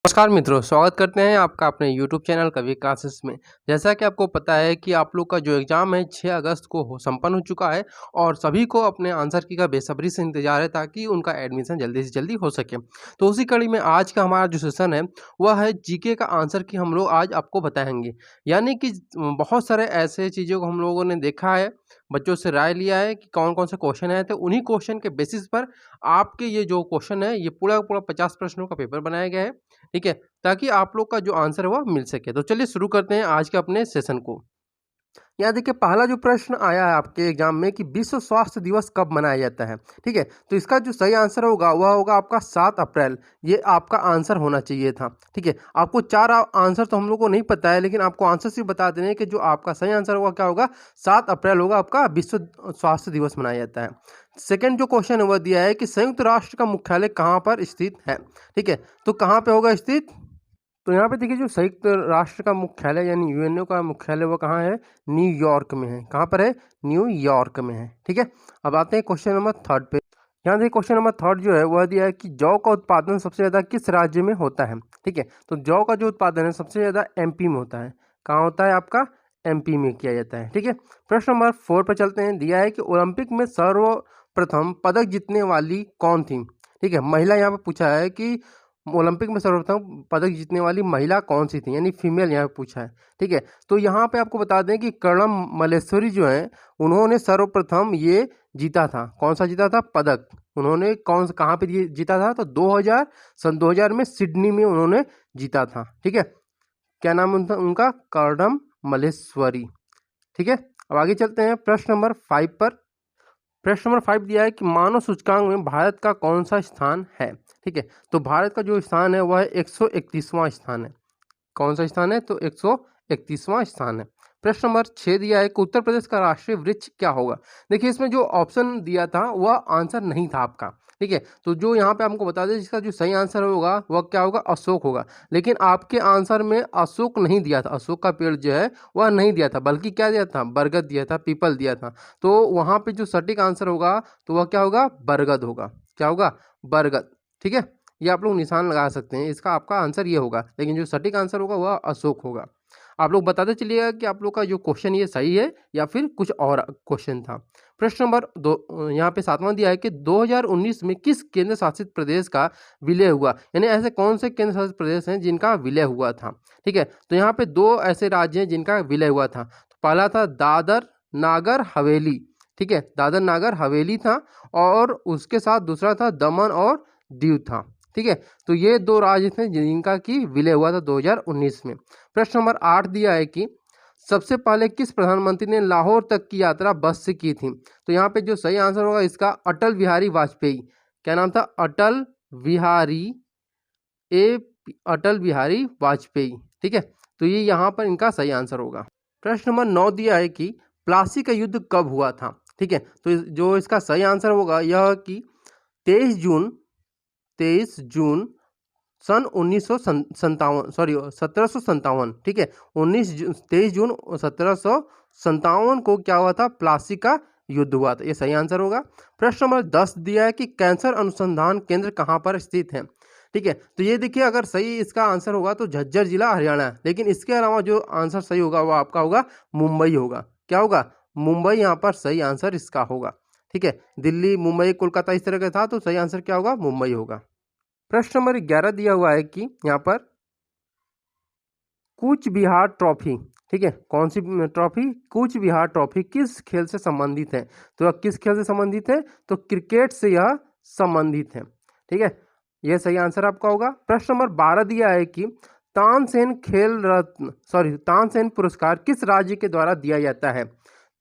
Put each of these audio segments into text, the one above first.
नमस्कार मित्रों, स्वागत करते हैं आपका अपने YouTube चैनल कवि क्लासेस में। जैसा कि आपको पता है कि आप लोग का जो एग्ज़ाम है 6 अगस्त को संपन्न हो चुका है और सभी को अपने आंसर की का बेसब्री से इंतज़ार है ताकि उनका एडमिशन जल्दी से जल्दी हो सके। तो उसी कड़ी में आज का हमारा जो सेशन है वह है जीके का आंसर की हम लोग आज आपको बताएँगे। यानी कि बहुत सारे ऐसे चीज़ों को हम लोगों ने देखा है, बच्चों से राय लिया है कि कौन-कौन से क्वेश्चन आए थे, उन्हीं क्वेश्चन के बेसिस पर आपके ये जो क्वेश्चन है ये पूरा का पूरा 50 प्रश्नों का पेपर बनाया गया है। ठीक है? ताकि आप लोग का जो आंसर है वह मिल सके। तो चलिए शुरू करते हैं आज के अपने सेशन को। यहाँ देखिए पहला जो प्रश्न आया है आपके एग्जाम में कि विश्व स्वास्थ्य दिवस कब मनाया जाता है। ठीक है, तो इसका जो सही आंसर होगा वह होगा आपका 7 अप्रैल। ये आपका आंसर होना चाहिए था। ठीक है, आपको चार आंसर तो हम लोग को नहीं पता है, लेकिन आपको आंसर सिर्फ बता देने कि जो आपका सही आंसर होगा क्या होगा, 7 अप्रैल होगा आपका विश्व स्वास्थ्य दिवस मनाया जाता है। सेकेंड जो क्वेश्चन है वह दिया है कि संयुक्त राष्ट्र का मुख्यालय कहाँ पर स्थित है। ठीक है, तो कहाँ पे होगा स्थित, तो यहाँ पे देखिए जो संयुक्त राष्ट्र का मुख्यालय यानी यूएनओ का मुख्यालय वो कहाँ है, न्यूयॉर्क में है। कहाँ पर है, न्यूयॉर्क में है। ठीक है, अब आते हैं क्वेश्चन नंबर थर्ड पे। यहाँ देखिए क्वेश्चन नंबर थर्ड जो है वह दिया है कि जौ का उत्पादन सबसे ज़्यादा किस राज्य में होता है। ठीक है, तो जौ का जो उत्पादन है सबसे ज़्यादा एमपी में होता है। कहाँ होता है आपका, एमपी में किया जाता है। ठीक है, प्रश्न नंबर 4 पर चलते हैं। दिया है कि ओलंपिक में सर्वप्रथम पदक जीतने वाली कौन थी। ठीक है, महिला यहाँ पे पूछा है कि ओलंपिक में सर्वप्रथम पदक जीतने वाली महिला कौन सी थी, यानी फीमेल यहाँ पे पूछा है। ठीक है, तो यहाँ पे आपको बता दें कि कर्णम मल्लेश्वरी जो है उन्होंने सर्वप्रथम ये जीता था। कौन सा जीता था पदक, उन्होंने कौन सा कहाँ पे जीता था, तो 2000 सन 2000 में सिडनी में उन्होंने जीता था। ठीक है, क्या नाम उनका, कर्णम मल्लेश्वरी। ठीक है, अब आगे चलते हैं प्रश्न नंबर 5 पर। प्रश्न नंबर 5 दिया है कि मानव सूचकांक में भारत का कौन सा स्थान है। ठीक है, तो भारत का जो स्थान है वह 131वां स्थान है। कौन सा स्थान है, तो 131वां स्थान है। प्रश्न नंबर 6 दिया है कि उत्तर प्रदेश का राष्ट्रीय वृक्ष क्या होगा। देखिए इसमें जो ऑप्शन दिया था वह आंसर नहीं था आपका। ठीक है, तो जो यहाँ पे हमको बता दें जिसका जो सही आंसर होगा वह क्या होगा, अशोक होगा। लेकिन आपके आंसर में अशोक नहीं दिया था, अशोक का पेड़ जो है वह नहीं दिया था, बल्कि क्या दिया था, बरगद दिया था, पीपल दिया था। तो वहाँ पे जो सटीक आंसर होगा तो वह क्या होगा, बरगद होगा। क्या होगा, बरगद। ठीक है, ये आप लोग निशान लगा सकते हैं, इसका आपका आंसर ये होगा, लेकिन जो सटीक आंसर होगा वह अशोक होगा। आप लोग बताते चलिएगा कि आप लोग का जो क्वेश्चन ये सही है या फिर कुछ और क्वेश्चन था। प्रश्न नंबर 2 यहाँ पे 7वां दिया है कि 2019 में किस केंद्र शासित प्रदेश का विलय हुआ, यानी ऐसे कौन से केंद्र शासित प्रदेश हैं जिनका विलय हुआ था। ठीक है, तो यहाँ पे 2 ऐसे राज्य हैं जिनका विलय हुआ था। तो पहला था दादर नागर हवेली। ठीक है, दादर नागर हवेली था, और उसके साथ दूसरा था दमन और दीव था। ठीक है, तो ये 2 राज्य थे जिनका की विलय हुआ था 2019 में। प्रश्न नंबर 8 दिया है कि सबसे पहले किस प्रधानमंत्री ने लाहौर तक की यात्रा बस से की थी। तो यहाँ पे जो सही आंसर होगा इसका अटल बिहारी वाजपेयी। क्या नाम था, अटल बिहारी ए अटल बिहारी वाजपेयी। ठीक है, तो ये यहाँ पर इनका सही आंसर होगा। प्रश्न नंबर 9 दिया है कि प्लासी का युद्ध कब हुआ था। ठीक है, तो जो इसका सही आंसर होगा यह कि 23 जून सन 1957, सॉरी 1757। ठीक है, 23 जून 1757 को क्या हुआ था, प्लासी का युद्ध हुआ था। ये सही आंसर होगा। प्रश्न नंबर 10 दिया है कि कैंसर अनुसंधान केंद्र कहाँ पर स्थित है। ठीक है, तो ये देखिए अगर सही इसका आंसर होगा तो झज्जर जिला हरियाणा है, लेकिन इसके अलावा जो आंसर सही होगा वो आपका होगा मुंबई होगा। क्या होगा, मुंबई यहाँ पर सही आंसर इसका होगा। ठीक है, दिल्ली मुंबई कोलकाता इस तरह का था, तो सही आंसर क्या होगा, मुंबई होगा। प्रश्न नंबर 11 दिया हुआ है कि यहाँ पर कूच बिहार ट्रॉफी। ठीक है, कौन सी ट्रॉफी, कूच बिहार ट्रॉफी किस खेल से संबंधित है। तो यह किस खेल से संबंधित है, तो क्रिकेट से यह संबंधित है। ठीक है, यह सही आंसर आपका होगा। प्रश्न नंबर 12 दिया है कि तानसेन खेल रत्न, सॉरी तानसेन पुरस्कार किस राज्य के द्वारा दिया जाता है।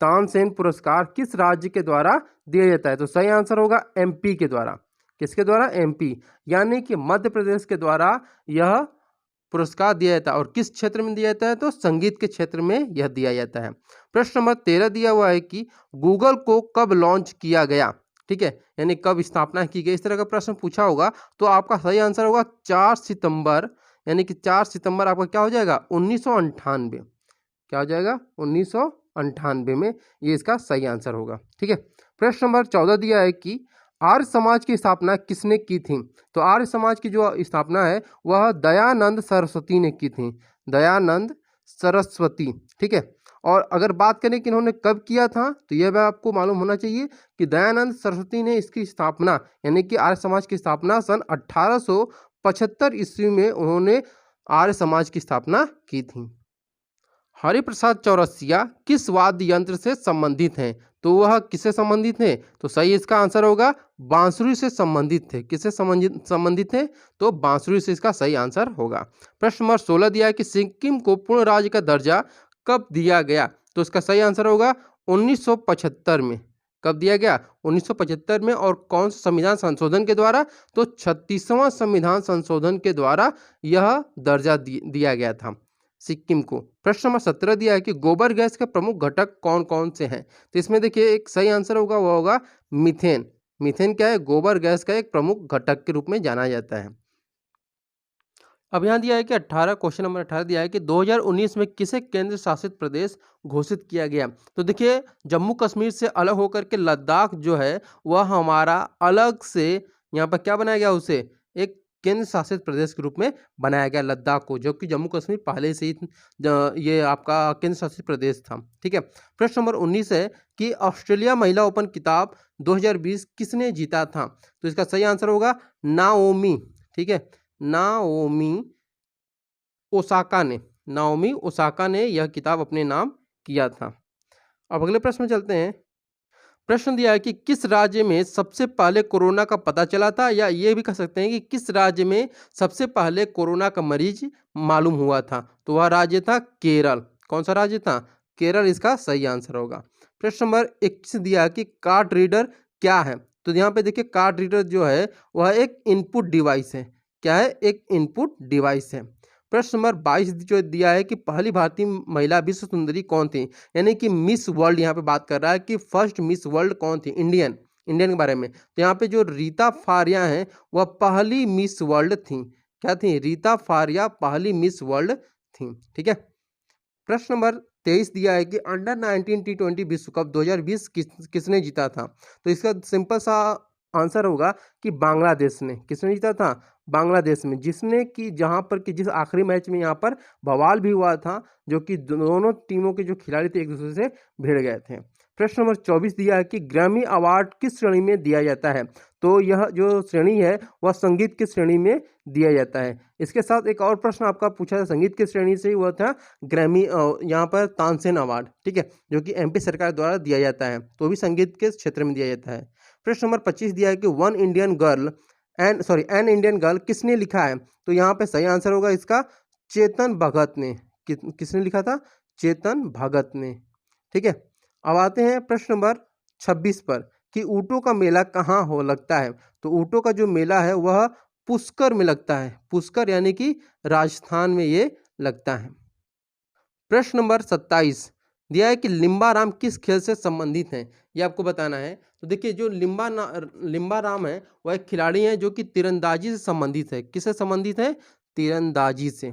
तानसेन पुरस्कार किस राज्य के द्वारा दिया जाता है, तो सही आंसर होगा एमपी के द्वारा। किसके द्वारा, एमपी, यानी कि मध्य प्रदेश के द्वारा यह पुरस्कार दिया जाता है। और किस क्षेत्र में दिया जाता है, तो संगीत के क्षेत्र में यह दिया जाता है। प्रश्न नंबर 13 दिया हुआ है कि गूगल को कब लॉन्च किया गया। ठीक है, यानी कब स्थापना की गई, इस तरह का प्रश्न पूछा होगा तो आपका सही आंसर होगा 4 सितंबर, यानी कि 4 सितंबर आपका क्या हो जाएगा, 1998। क्या हो जाएगा, 1998 में, ये इसका सही आंसर होगा। ठीक है, प्रश्न नंबर 14 दिया है कि आर्य समाज की स्थापना किसने की थी? तो आर्य समाज की जो स्थापना है वह दयानंद सरस्वती ने की थी। दयानंद सरस्वती, ठीक है। और अगर बात करें कि इन्होंने कब किया था, तो यह मैं आपको मालूम होना चाहिए कि दयानंद सरस्वती ने इसकी स्थापना यानी कि आर्य समाज की स्थापना सन 1875 ईस्वी में उन्होंने आर्य समाज की स्थापना की थी। हरिप्रसाद चौरसिया किस वाद्य यंत्र से संबंधित हैं? तो वह किससे संबंधित हैं? तो सही इसका आंसर होगा बांसुरी से संबंधित थे। किससे संबंधित थे? तो बांसुरी से इसका सही आंसर होगा। प्रश्न नंबर 16 दिया है कि सिक्किम को पूर्ण राज्य का दर्जा कब दिया गया? तो इसका सही आंसर होगा 1975 में। कब दिया गया? 1975 में। और कौन सा संविधान संशोधन के द्वारा? तो 36वां संविधान संशोधन के द्वारा यह दर्जा दिया गया था सिक्किम को। प्रश्न नंबर 17 दिया है कि गोबर गैस के प्रमुख घटक कौन कौन से हैं? तो इसमें देखिए एक सही आंसर होगा, वो होगा मीथेन। मीथेन क्या है? गोबर गैस का एक प्रमुख घटक के रूप में जाना जाता है। अब यहाँ दिया है कि 18 क्वेश्चन नंबर 18 दिया है कि 2019 में किसे केंद्र शासित प्रदेश घोषित किया गया? तो देखिए जम्मू कश्मीर से अलग होकर के लद्दाख जो है वह हमारा अलग से यहाँ पर क्या बनाया गया, उसे एक केंद्र शासित प्रदेश के रूप में बनाया गया लद्दाख को, जो कि जम्मू कश्मीर पहले से ही ये आपका केंद्र शासित प्रदेश था। ठीक है। प्रश्न नंबर 19 है कि ऑस्ट्रेलिया महिला ओपन खिताब 2020 किसने जीता था? तो इसका सही आंसर होगा नाओमी। ठीक है, नाओमी ओसाका ने यह किताब अपने नाम किया था। अब अगले प्रश्न में चलते हैं। प्रश्न दिया है कि किस राज्य में सबसे पहले कोरोना का पता चला था, या ये भी कह सकते हैं कि किस राज्य में सबसे पहले कोरोना का मरीज मालूम हुआ था? तो वह राज्य था केरल। कौन सा राज्य था? केरल इसका सही आंसर होगा। प्रश्न नंबर 21 दिया है कि कार्ड रीडर क्या है? तो यहाँ पे देखिए कार्ड रीडर जो है वह एक इनपुट डिवाइस है। क्या है? एक इनपुट डिवाइस है। प्रश्न नंबर 22 जो दिया है कि पहली भारतीय महिला विश्व सुंदरी कौन थी? यानी कि मिस वर्ल्ड यहाँ पे बात कर रहा है कि फर्स्ट मिस वर्ल्ड कौन थी? इंडियन के बारे में। तो यहाँ पे जो रीता फारिया हैं वह पहली मिस वर्ल्ड थी। क्या थी? रीता फारिया पहली मिस वर्ल्ड थी। ठीक है। प्रश्न नंबर 23 दिया है कि अंडर 19 T20 विश्व कप 2020 किसने जीता था? तो इसका सिंपल सा आंसर होगा कि बांग्लादेश ने। किसने जीता था? बांग्लादेश में, जिसने कि जहां पर कि जिस आखिरी मैच में यहाँ पर बवाल भी हुआ था, जो कि दोनों टीमों के जो खिलाड़ी थे एक दूसरे से भिड़ गए थे। प्रश्न नंबर 24 दिया है कि ग्रैमी अवार्ड किस श्रेणी में दिया जाता है? तो यह जो श्रेणी है वह संगीत की श्रेणी में दिया जाता है। इसके साथ एक और प्रश्न आपका पूछा था संगीत की श्रेणी से, हुआ था ग्रैमी यहाँ पर तानसेन अवार्ड। ठीक है, जो कि एमपी सरकार द्वारा दिया जाता है, तो भी संगीत के क्षेत्र में दिया जाता है। प्रश्न नंबर 25 दिया है कि एन इंडियन गर्ल किसने लिखा है? तो यहाँ पे सही आंसर होगा इसका चेतन भगत ने। किसने लिखा था? चेतन भगत ने। ठीक है। अब आते हैं प्रश्न नंबर 26 पर कि ऊँटों का मेला कहाँ हो लगता है? तो ऊँटों का जो मेला है वह पुष्कर में लगता है। पुष्कर यानी कि राजस्थान में ये लगता है। प्रश्न नंबर 27 दिया है कि लिम्बाराम किस खेल से संबंधित हैं? ये आपको बताना है। तो देखिए जो लिम्बाराम है वह एक खिलाड़ी हैं जो कि तीरंदाजी से संबंधित है। किससे संबंधित है? तीरंदाजी से।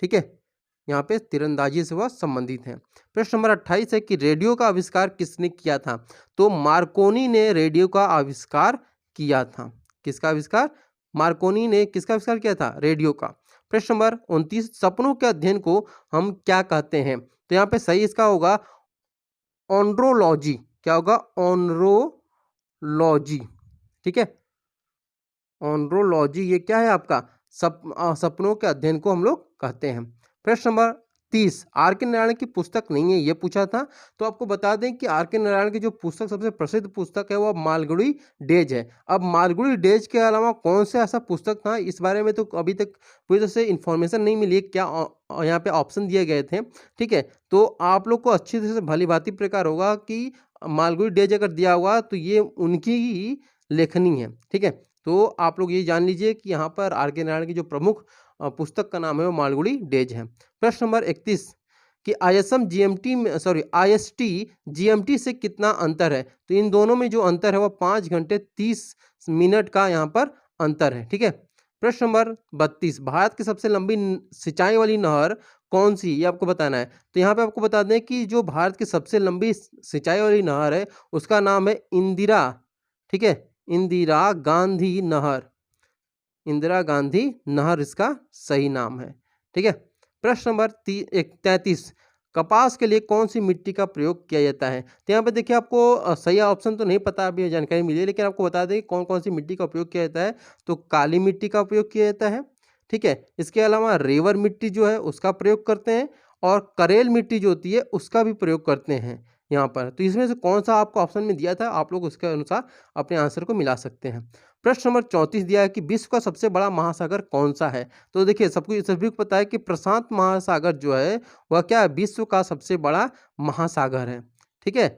ठीक है, यहाँ पे तीरंदाजी से वह संबंधित है। प्रश्न नंबर 28 है कि रेडियो का आविष्कार किसने किया था? तो मार्कोनी ने रेडियो का आविष्कार किया था। किसका आविष्कार? मार्कोनी ने किसका आविष्कार किया था? रेडियो का। प्रश्न नंबर 29 सपनों के अध्ययन को हम क्या कहते हैं? तो यहाँ पे सही इसका होगा ऑन्ड्रोलॉजी। क्या होगा? ऑन्ड्रोलॉजी। ठीक है, ऑन्ड्रोलॉजी ये क्या है आपका? सपनों के अध्ययन को हम लोग कहते हैं। प्रश्न नंबर 30 आर के नारायण की पुस्तक नहीं है, ये पूछा था। तो आपको बता दें कि आर के नारायण की जो पुस्तक सबसे प्रसिद्ध पुस्तक है वह मालगुडी डेज है। अब मालगुडी डेज के अलावा कौन सा ऐसा पुस्तक था, इस बारे में तो अभी तक पूरी तरह से इन्फॉर्मेशन नहीं मिली है। क्या यहाँ पे ऑप्शन दिए गए थे। ठीक है, तो आप लोग को अच्छी तरह से भली भांति प्रकार होगा कि मालगुडी डेज अगर दिया हुआ तो ये उनकी ही लेखनी है। ठीक है, तो आप लोग ये जान लीजिए कि यहाँ पर आर के नारायण की जो प्रमुख पुस्तक का नाम है वो मालगुडी डेज है। प्रश्न नंबर 31 कि IST GMT से कितना अंतर है? तो इन दोनों में जो अंतर है वह 5 घंटे 30 मिनट का यहाँ पर अंतर है। ठीक है। प्रश्न नंबर 32 भारत की सबसे लंबी सिंचाई वाली नहर कौन सी? ये आपको बताना है। तो यहाँ पे आपको बता दें कि जो भारत की सबसे लंबी सिंचाई वाली नहर है उसका नाम है इंदिरा। ठीक है, इंदिरा गांधी नहर, इंदिरा गांधी नहर इसका सही नाम है। ठीक है। प्रश्न नंबर 33, कपास के लिए कौन सी मिट्टी का प्रयोग किया जाता है? तो यहाँ पे देखिए आपको सही ऑप्शन तो नहीं पता, अभी जानकारी मिली है, लेकिन आपको बता दें कौन कौन सी मिट्टी का उपयोग किया जाता है। तो काली मिट्टी का उपयोग किया जाता है। ठीक है। इसके अलावा रेवर मिट्टी जो है उसका प्रयोग करते हैं, और करेल मिट्टी जो होती है उसका भी प्रयोग करते हैं यहाँ पर। तो इसमें से कौन सा आपको ऑप्शन में दिया था, आप लोग उसके अनुसार अपने आंसर को मिला सकते हैं। प्रश्न नंबर 34 दिया है कि विश्व का सबसे बड़ा महासागर कौन सा है? तो देखिए सभी को पता है कि प्रशांत महासागर जो है वह क्या है, विश्व का सबसे बड़ा महासागर है। ठीक है।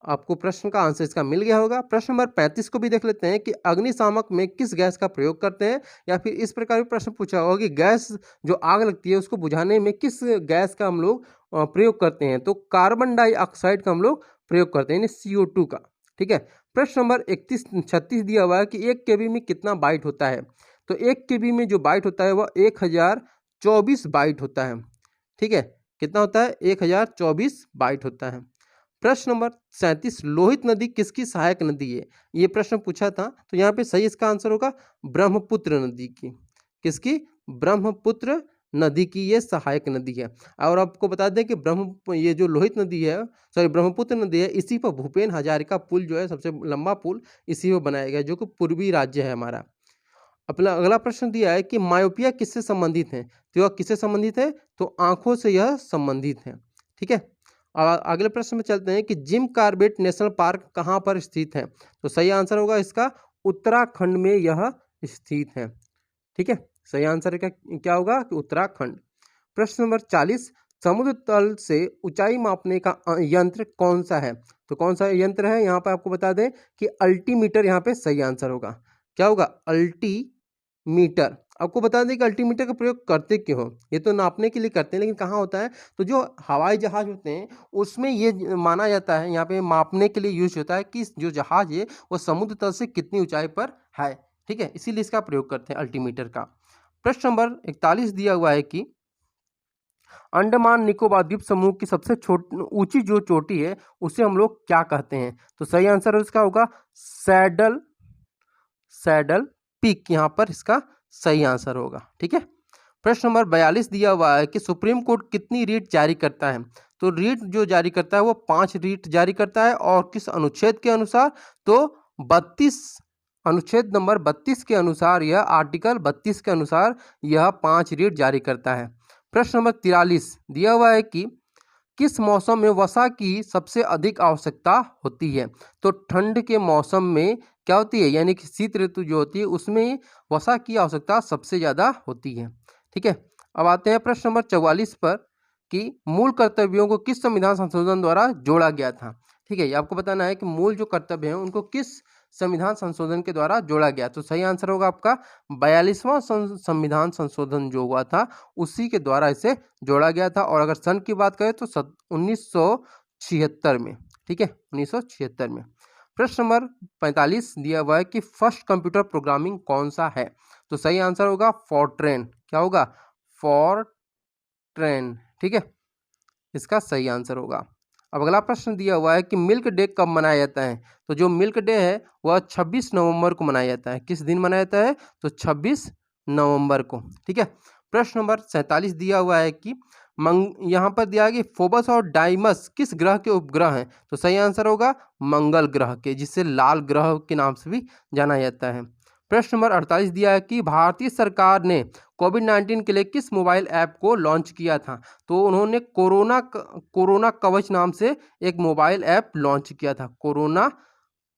आपको प्रश्न का आंसर इसका मिल गया होगा। प्रश्न नंबर 35 को भी देख लेते हैं कि अग्निशामक में किस गैस का प्रयोग करते हैं, या फिर इस प्रकार भी प्रश्न पूछा होगा कि गैस जो आग लगती है उसको बुझाने में किस गैस का हम लोग प्रयोग करते हैं। तो कार्बन डाइऑक्साइड का हम लोग प्रयोग करते हैं, यानी CO2 का। ठीक है। प्रश्न नंबर 36 दिया हुआ है कि 1 KB में कितना बाइट होता है? तो 1 KB में जो बाइट होता है वह 1024 बाइट होता है। ठीक है। कितना होता है? 1024 बाइट होता है। प्रश्न नंबर 37, लोहित नदी किसकी सहायक नदी है? ये प्रश्न पूछा था, तो यहाँ पे सही इसका आंसर होगा ब्रह्मपुत्र नदी की। किसकी? ब्रह्मपुत्र नदी की ये सहायक नदी है। और आपको बता दें कि ये जो लोहित नदी है, सॉरी ब्रह्मपुत्र नदी है, इसी पर भूपेन हजारिका पुल जो है सबसे लंबा पुल इसी पर बनाया गया, जो कि पूर्वी राज्य है हमारा। अपना अगला प्रश्न दिया है कि मायोपिया किससे संबंधित है? तो यह किससे संबंधित है? तो आंखों से यह संबंधित है। ठीक है। अगले प्रश्न में चलते हैं कि जिम कॉर्बेट नेशनल पार्क कहाँ पर स्थित है? तो सही आंसर होगा इसका उत्तराखंड में यह स्थित है। ठीक है। सही आंसर क्या होगा कि उत्तराखंड। प्रश्न नंबर 40, समुद्र तल से ऊंचाई मापने का यंत्र कौन सा है? तो कौन सा यंत्र है? यहाँ पर आपको बता दें कि अल्टीमीटर यहाँ पे सही आंसर होगा। क्या होगा? अल्टीमीटर। आपको बता दें कि अल्टीमीटर का प्रयोग करते क्यों हो? ये तो नापने के लिए करते हैं, लेकिन कहाँ होता है? तो जो हवाई जहाज होते हैं उसमें ये माना जाता है, यहाँ पे मापने के लिए यूज होता है कि जो जहाज है वो समुद्र तल से कितनी ऊंचाई पर है। ठीक है। इसीलिए इसका प्रयोग करते हैं अल्टीमीटर का। प्रश्न नंबर 41 दिया हुआ है कि अंडमान निकोबार द्वीप समूह की सबसे ऊंची जो चोटी है उसे हम लोग क्या कहते हैं? तो सही आंसर इसका होगा सैडल पीक, यहाँ पर इसका सही आंसर होगा। ठीक है। प्रश्न नंबर 42 दिया हुआ है कि सुप्रीम कोर्ट कितनी रीट जारी करता है? तो रीट जो जारी करता है वो 5 रीट जारी करता है, और किस अनुच्छेद के अनुसार? तो 32, अनुच्छेद नंबर 32 के अनुसार, यह आर्टिकल 32 के अनुसार यह 5 रीट जारी करता है। प्रश्न नंबर 43 दिया हुआ है कि किस मौसम में वसा की सबसे अधिक आवश्यकता होती है? तो ठंड के मौसम में क्या होती है, यानी कि शीत ऋतु जो होती है उसमें वसा की आवश्यकता सबसे ज़्यादा होती है। ठीक है। अब आते हैं प्रश्न नंबर 44 पर कि मूल कर्तव्यों को किस संविधान संशोधन द्वारा जोड़ा गया था? ठीक है। ये आपको बताना है कि मूल जो कर्तव्य हैं उनको किस संविधान संशोधन के द्वारा जोड़ा गया। तो सही आंसर होगा आपका 42वां संविधान संशोधन जो हुआ था उसी के द्वारा इसे जोड़ा गया था। और अगर सन की बात करें तो 1976 में। ठीक है, 1976 में। प्रश्न नंबर 45 दिया हुआ है कि फर्स्ट कंप्यूटर प्रोग्रामिंग कौन सा है? तो सही आंसर होगा फॉरट्रेन। क्या होगा? फॉरट्रेन। ठीक है, इसका सही आंसर होगा। अब अगला प्रश्न दिया हुआ है कि मिल्क डे कब मनाया जाता है? तो जो मिल्क डे है वह 26 नवंबर को मनाया जाता है। किस दिन मनाया जाता है? तो 26 नवंबर को। ठीक है। प्रश्न नंबर 47 दिया हुआ है कि यहाँ पर दिया है कि फोबस और डाइमस किस ग्रह के उपग्रह हैं? तो सही आंसर होगा मंगल ग्रह के, जिसे लाल ग्रह के नाम से भी जाना जाता है। प्रश्न नंबर 48 दिया है कि भारतीय सरकार ने कोविड-19 के लिए किस मोबाइल ऐप को लॉन्च किया था? तो उन्होंने कोरोना कवच नाम से एक मोबाइल ऐप लॉन्च किया था, कोरोना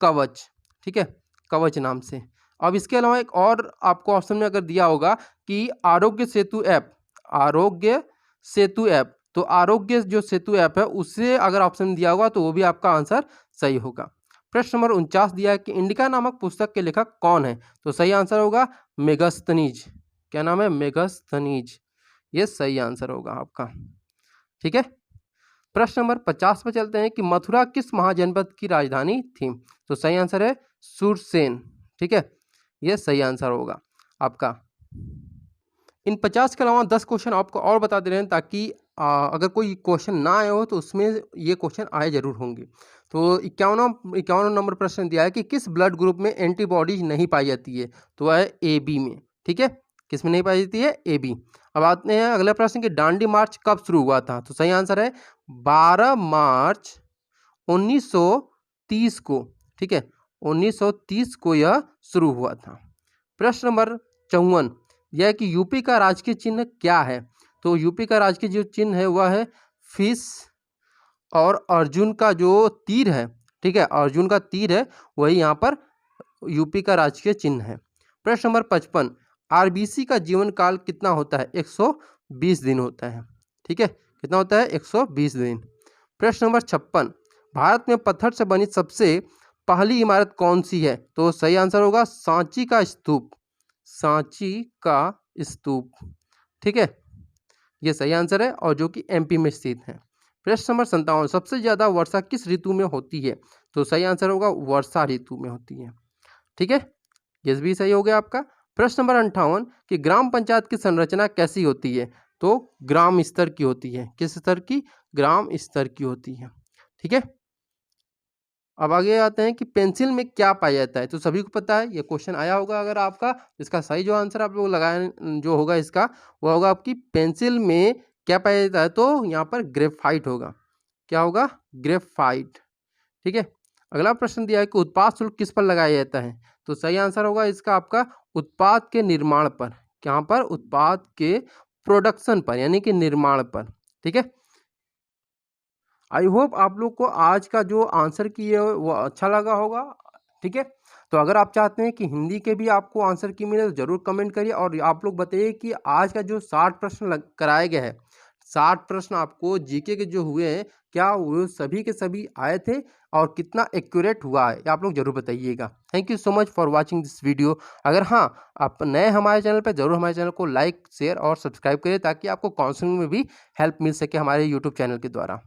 कवच। ठीक है, कवच नाम से। अब इसके अलावा एक और आपको ऑप्शन में अगर दिया होगा कि आरोग्य सेतु ऐप, आरोग्य सेतु ऐप, तो आरोग्य जो सेतु ऐप है उससे अगर ऑप्शन दिया होगा तो वो भी आपका आंसर सही होगा। प्रश्न नंबर 49 दिया है कि इंडिका नामक पुस्तक के लेखक कौन है? तो सही आंसर होगा मेगास्थनीज। क्या नाम है? मेगास्थनीज। ये सही आंसर होगा आपका। ठीक है। प्रश्न नंबर 50 पर चलते हैं कि मथुरा किस महाजनपद की राजधानी थी? तो सही आंसर है सुरसेन। ठीक है, ये सही आंसर होगा आपका। इन 50 के अलावा 10 क्वेश्चन आपको और बता दे रहे हैं ताकि अगर कोई क्वेश्चन ना आए हो तो उसमें ये क्वेश्चन आए जरूर होंगे। तो 51वां नंबर प्रश्न दिया है कि किस ब्लड ग्रुप में एंटीबॉडीज नहीं पाई जाती है, तो वह है ए बी में। ठीक है, किस में नहीं पाई जाती है, ए बी। अब आते हैं अगले प्रश्न कि दांडी मार्च कब शुरू हुआ था, तो सही आंसर है 12 मार्च 1930 को। ठीक है, 1930 को यह शुरू हुआ था। प्रश्न नंबर 54, यह है कि यूपी का राजकीय चिन्ह क्या है, तो यूपी का राजकीय जो चिन्ह है वह है फिश और अर्जुन का जो तीर है। ठीक है, अर्जुन का तीर है वही यहाँ पर यूपी का राजकीय चिन्ह है। प्रश्न नंबर 55, आरबीसी का जीवन काल कितना होता है, 120 दिन होता है। ठीक है, कितना होता है, 120 दिन। प्रश्न नंबर 56, भारत में पत्थर से बनी सबसे पहली इमारत कौन सी है, तो सही आंसर होगा सांची का स्तूप। सांची का स्तूप। ठीक है, ये सही आंसर है और जो कि एमपी में स्थित है। प्रश्न नंबर 57, सबसे ज्यादा वर्षा किस ऋतु में होती है, तो सही आंसर होगा वर्षा ऋतु में होती है। ठीक है, ये भी सही हो गया आपका। प्रश्न नंबर 58 कि ग्राम पंचायत की संरचना कैसी होती है, तो ग्राम स्तर की होती है। किस स्तर की, ग्राम स्तर की होती है। ठीक है, अब आगे आते हैं कि पेंसिल में क्या पाया जाता है, तो सभी को पता है, ये क्वेश्चन आया होगा अगर आपका। इसका सही जो आंसर आप लोग लगाए जो होगा इसका, वो होगा आपकी पेंसिल में क्या पाया जाता है, तो यहाँ पर ग्रेफाइट होगा। क्या होगा, ग्रेफाइट। ठीक है, अगला प्रश्न दिया है कि उत्पाद शुल्क किस पर लगाया जाता है, तो सही आंसर होगा इसका आपका उत्पाद के निर्माण पर। यहाँ पर उत्पाद के प्रोडक्शन पर, यानी कि निर्माण पर। ठीक है, आई होप आप लोग को आज का जो आंसर की है वो अच्छा लगा होगा। ठीक है, तो अगर आप चाहते हैं कि हिंदी के भी आपको आंसर की मिले तो जरूर कमेंट करिए, और आप लोग बताइए कि आज का जो 60 प्रश्न कराया गया है, 60 प्रश्न आपको जीके के जो हुए हैं, क्या वो सभी के सभी आए थे और कितना एक्यूरेट हुआ है, ये आप लोग जरूर बताइएगा। Thank you so much for watching this video. अगर हाँ आप नए हमारे चैनल पर, जरूर हमारे चैनल को लाइक शेयर और सब्सक्राइब करिए ताकि आपको काउंसलिंग में भी हेल्प मिल सके हमारे यूट्यूब चैनल के द्वारा।